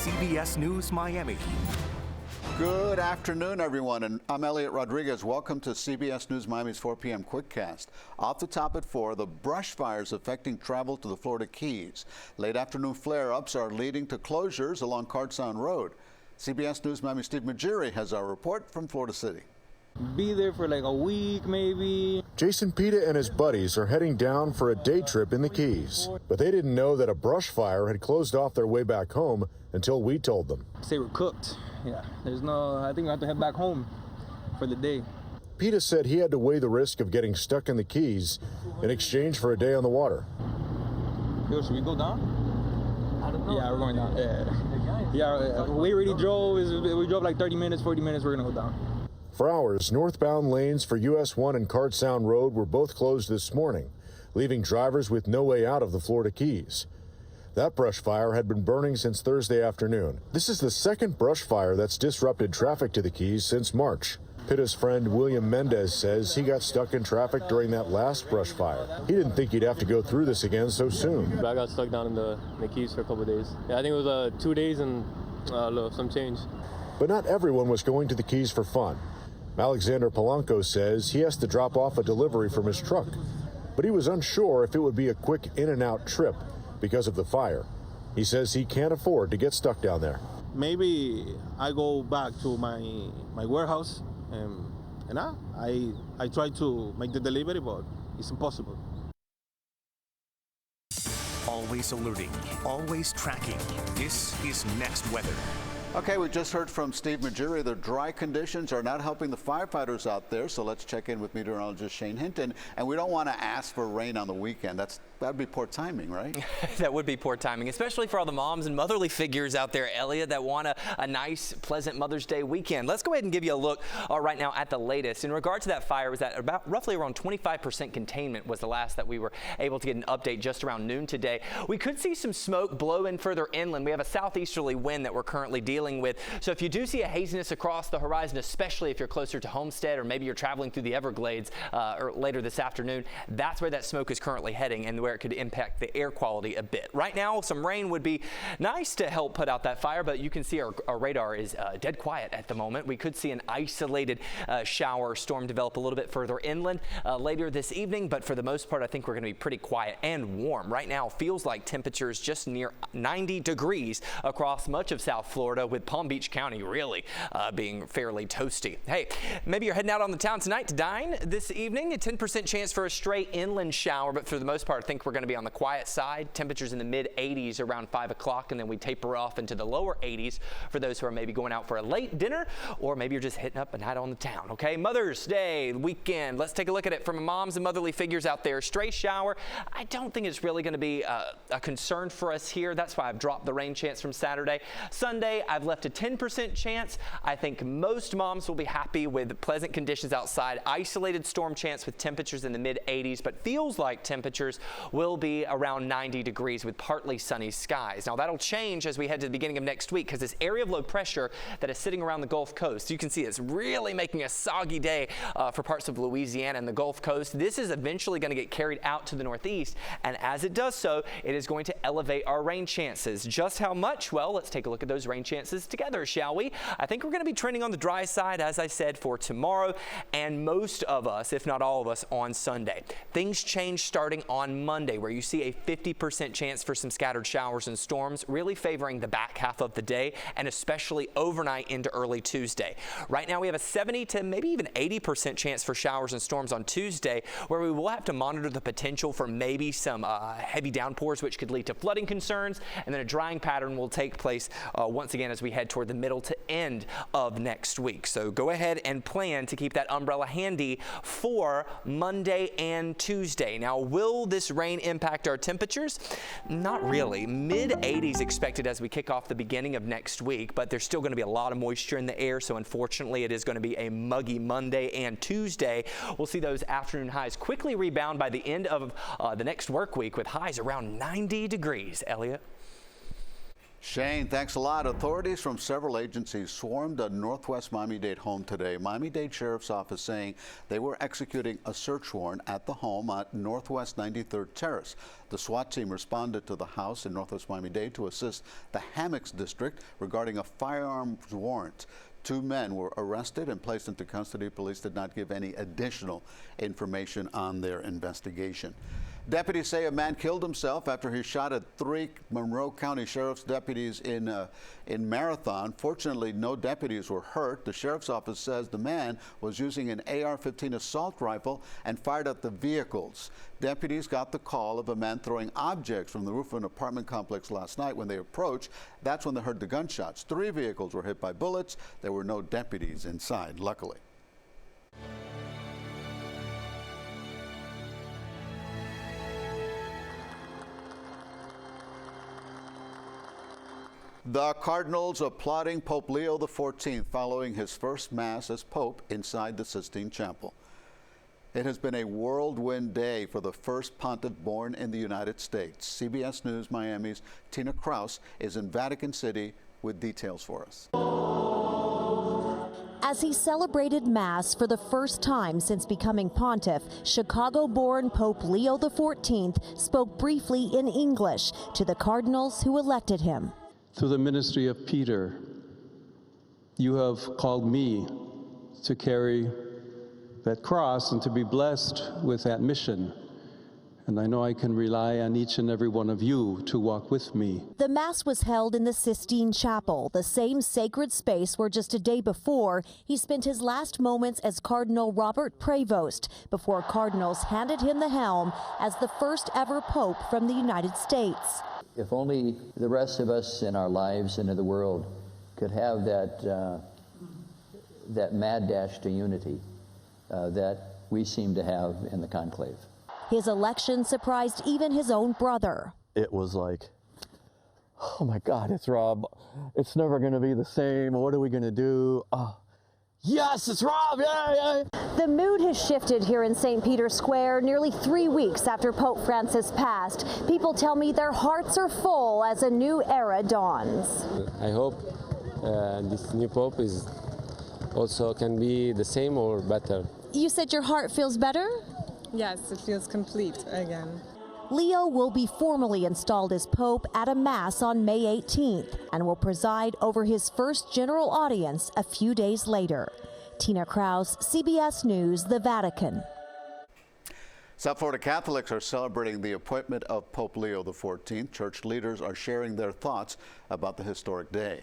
CBS News Miami. Good afternoon, everyone, and I'm Elliot Rodriguez. Welcome to CBS News Miami's 4 p.m. Quickcast. Off the top at 4, the brush fires affecting travel to the Florida Keys. Late afternoon flare-ups are leading to closures along Cardinals Road. CBS News Miami's Steve Majiri has our report from Florida City. Be there for like a week, maybe. Jason Pita and his buddies are heading down for a day trip in the Keys, but they didn't know that a brush fire had closed off their way back home until we told them. They were cooked. Yeah, I think we have to head back home for the day. Pita said he had to weigh the risk of getting stuck in the Keys in exchange for a day on the water. Yo, should we go down? I don't know. Yeah, we're going down. Yeah, we already drove. We drove like 30 minutes, 40 minutes. We're going to go down. For hours, northbound lanes for US 1 and Card Sound Road were both closed this morning, leaving drivers with no way out of the Florida Keys. That brush fire had been burning since Thursday afternoon. This is the second brush fire that's disrupted traffic to the Keys since March. Pita's friend William Mendez says he got stuck in traffic during that last brush fire. He didn't think he'd have to go through this again so soon. I got stuck down in the Keys for a couple of days. Yeah, I think it was 2 days and some change. But not everyone was going to the Keys for fun. Alexander Polanco says he has to drop off a delivery from his truck, but he was unsure if it would be a quick in-and-out trip because of the fire. He says he can't afford to get stuck down there. Maybe I go back to my warehouse and I try to make the delivery, but it's impossible. Always alerting, always tracking. This is Next Weather. Okay, we just heard from Steve Majiri. The dry conditions are not helping the firefighters out there, so let's check in with meteorologist Shane Hinton. And we don't want to ask for rain on the weekend. That'd be poor timing, right? That would be poor timing, especially for all the moms and motherly figures out there, Elliot, that want a nice, pleasant Mother's Day weekend. Let's go ahead and give you a look right now at the latest. In regard to that fire, was that roughly around 25% containment was the last that we were able to get an update just around noon today. We could see some smoke blow in further inland. We have a southeasterly wind that we're currently dealing with. So if you do see a haziness across the horizon, especially if you're closer to Homestead or maybe you're traveling through the Everglades or later this afternoon, that's where that smoke is currently heading and where it could impact the air quality a bit. Right now, some rain would be nice to help put out that fire, but you can see our radar is dead quiet at the moment. We could see an isolated shower or storm develop a little bit further inland later this evening, but for the most part, I think we're going to be pretty quiet and warm. Right now, feels like temperatures just near 90 degrees across much of South Florida, with Palm Beach County really being fairly toasty. Hey, maybe you're heading out on the town tonight to dine this evening. A 10% chance for a stray inland shower, but for the most part, I think we're going to be on the quiet side. Temperatures in the mid-80s around 5 o'clock, and then we taper off into the lower 80s for those who are maybe going out for a late dinner, or maybe you're just hitting up a night on the town. Okay, Mother's Day weekend. Let's take a look at it from moms and motherly figures out there. Stray shower, I don't think it's really going to be a concern for us here. That's why I've dropped the rain chance from Saturday. Sunday, I've left a 10% chance. I think most moms will be happy with pleasant conditions outside. Isolated storm chance with temperatures in the mid-80s, but feels like temperatures will be around 90 degrees with partly sunny skies. Now that'll change as we head to the beginning of next week, because this area of low pressure that is sitting around the Gulf Coast, you can see it's really making a soggy day for parts of Louisiana and the Gulf Coast. This is eventually going to get carried out to the northeast, and as it does so, it is going to elevate our rain chances. Just how much? Well, let's take a look at those rain chances together, shall we? I think we're going to be trending on the dry side, as I said, for tomorrow, and most of us, if not all of us, on Sunday. Things change starting on Monday, where you see a 50% chance for some scattered showers and storms, really favoring the back half of the day, and especially overnight into early Tuesday. Right now, we have a 70 to maybe even 80% chance for showers and storms on Tuesday, where we will have to monitor the potential for maybe some heavy downpours, which could lead to flooding concerns, and then a drying pattern will take place once again as we head toward the middle to end of next week. So go ahead and plan to keep that umbrella handy for Monday and Tuesday. Now, will this rain impact our temperatures? Not really. Mid-80s expected as we kick off the beginning of next week, but there's still going to be a lot of moisture in the air, so unfortunately it is going to be a muggy Monday and Tuesday. We'll see those afternoon highs quickly rebound by the end of the next work week with highs around 90 degrees. Elliot? Shane, thanks a lot. Authorities from several agencies swarmed a Northwest Miami-Dade home today. Miami-Dade Sheriff's Office saying they were executing a search warrant at the home at Northwest 93rd Terrace. The SWAT team responded to the house in Northwest Miami-Dade to assist the Hammocks District regarding a firearms warrant. 2 men were arrested and placed into custody. Police did not give any additional information on their investigation. Deputies say a man killed himself after he shot at 3 Monroe County Sheriff's deputies in Marathon. Fortunately, no deputies were hurt. The Sheriff's Office says the man was using an AR-15 assault rifle and fired at the vehicles. Deputies got the call of a man throwing objects from the roof of an apartment complex last night. When they approached, that's when they heard the gunshots. 3 vehicles were hit by bullets. There were no deputies inside, luckily. The Cardinals applauding Pope Leo XIV following his first Mass as Pope inside the Sistine Chapel. It has been a whirlwind day for the first pontiff born in the United States. CBS News Miami's Tina Kraus is in Vatican City with details for us. As he celebrated Mass for the first time since becoming pontiff, Chicago-born Pope Leo XIV spoke briefly in English to the cardinals who elected him. Through the ministry of Peter, you have called me to carry that cross and to be blessed with that mission. And I know I can rely on each and every one of you to walk with me. The Mass was held in the Sistine Chapel, the same sacred space where just a day before he spent his last moments as Cardinal Robert Prevost, before cardinals handed him the helm as the first ever Pope from the United States. If only the rest of us in our lives and in the world could have that mad dash to unity that we seem to have in the conclave. His election surprised even his own brother. It was like, oh my God, it's Rob. It's never going to be the same. What are we going to do? Oh, yes, it's Rob. Yeah. The mood has shifted here in St. Peter's Square nearly 3 weeks after Pope Francis passed. People tell me their hearts are full as a new era dawns. I hope this new Pope is also can be the same or better. You said your heart feels better? Yes, it feels complete again. Leo will be formally installed as Pope at a Mass on May 18th and will preside over his first general audience a few days later. Tina Kraus, CBS News, the Vatican. South Florida Catholics are celebrating the appointment of Pope Leo XIV. Church leaders are sharing their thoughts about the historic day.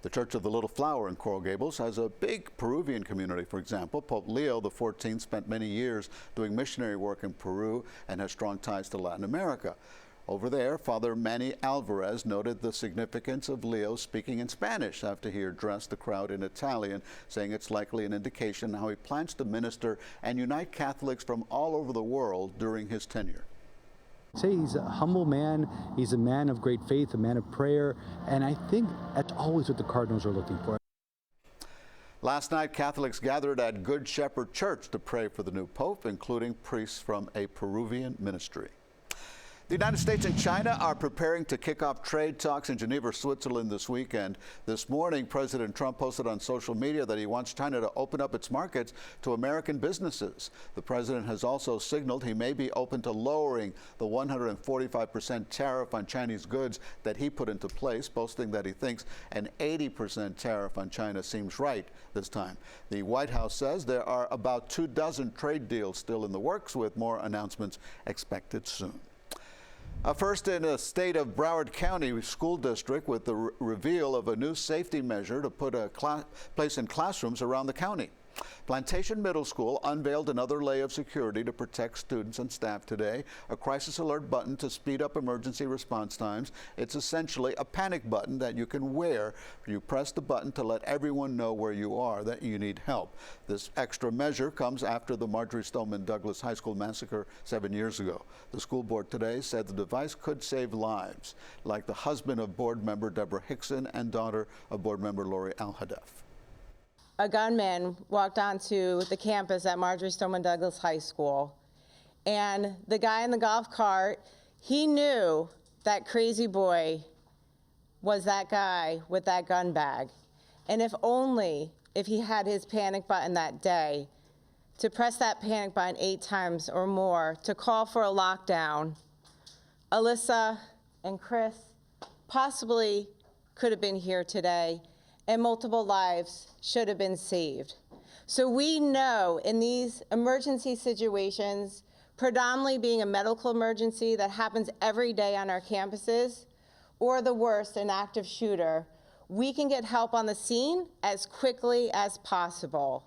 The Church of the Little Flower in Coral Gables has a big Peruvian community. For example, Pope Leo XIV spent many years doing missionary work in Peru and has strong ties to Latin America. Over there, Father Manny Alvarez noted the significance of Leo speaking in Spanish after he addressed the crowd in Italian, saying it's likely an indication how he plans to minister and unite Catholics from all over the world during his tenure. Say he's a humble man, he's a man of great faith, a man of prayer, and I think that's always what the Cardinals are looking for. Last night, Catholics gathered at Good Shepherd Church to pray for the new Pope, including priests from a Peruvian ministry. The United States and China are preparing to kick off trade talks in Geneva, Switzerland this weekend. This morning, President Trump posted on social media that he wants China to open up its markets to American businesses. The president has also signaled he may be open to lowering the 145% tariff on Chinese goods that he put into place, boasting that he thinks an 80% tariff on China seems right this time. The White House says there are about 24 trade deals still in the works, with more announcements expected soon. First in the state of Broward County School District with the reveal of a new safety measure to put a place in classrooms around the county. Plantation Middle School unveiled another layer of security to protect students and staff today, a crisis alert button to speed up emergency response times. It's essentially a panic button that you can wear. You press the button to let everyone know where you are, that you need help. This extra measure comes after the Marjory Stoneman Douglas High School massacre 7 years ago. The school board today said the device could save lives, like the husband of board member Deborah Hickson and daughter of board member Lori Alhadeff. A gunman walked onto the campus at Marjory Stoneman Douglas High School, and the guy in the golf cart, he knew that crazy boy was that guy with that gun bag. And if he had his panic button that day, to press that panic button 8 times or more, to call for a lockdown, Alyssa and Chris possibly could have been here today, and multiple lives should have been saved. So we know in these emergency situations, predominantly being a medical emergency that happens every day on our campuses, or the worst, an active shooter, we can get help on the scene as quickly as possible.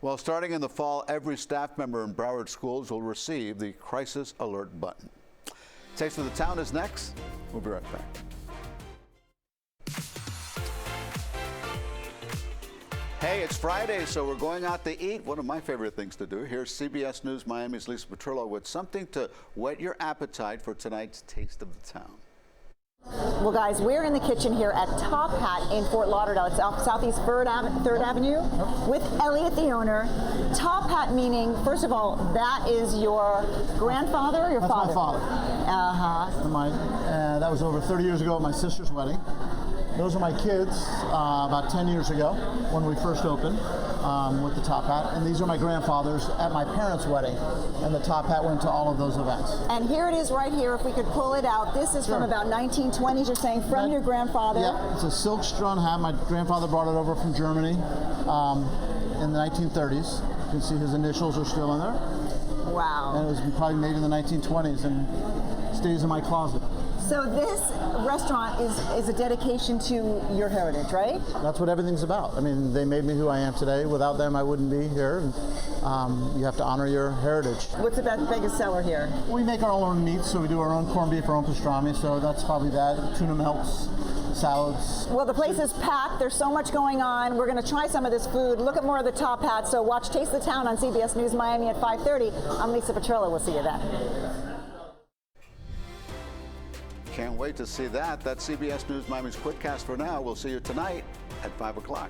Well, starting in the fall, every staff member in Broward schools will receive the Crisis Alert button. Taste of the Town is next. We'll be right back. Hey, it's Friday, so we're going out to eat. One of my favorite things to do. Here's CBS News Miami's Lisa Petrillo with something to whet your appetite for tonight's Taste of the Town. Well, guys, we're in the kitchen here at Top Hat in Fort Lauderdale. It's off Southeast 3rd Avenue with Elliot, the owner. Top Hat meaning, first of all, that is your grandfather or your father? That's my father. Uh-huh. That was over 30 years ago at my sister's wedding. Those are my kids about 10 years ago when we first opened with the Top Hat. And these are my grandfathers at my parents' wedding. And the Top Hat went to all of those events. And here it is right here, if we could pull it out. This is from about 1920s, you're saying, from your grandfather. Yeah, it's a silk strun hat. My grandfather brought it over from Germany in the 1930s. You can see his initials are still in there. Wow. And it was probably made in the 1920s and stays in my closet. So this restaurant is a dedication to your heritage, right? That's what everything's about. I mean, they made me who I am today. Without them, I wouldn't be here. And, you have to honor your heritage. What's the biggest seller here? We make our own meats, so we do our own corned beef, our own pastrami, so that's probably that. Tuna melts, salads. Well, the place is packed. There's so much going on. We're going to try some of this food. Look at more of the Top Hat. So watch Taste the Town on CBS News Miami at 5:30. I'm Lisa Petrillo. We'll see you then. Can't wait to see that. That's CBS News Miami's Quickcast for now. We'll see you tonight at 5 o'clock.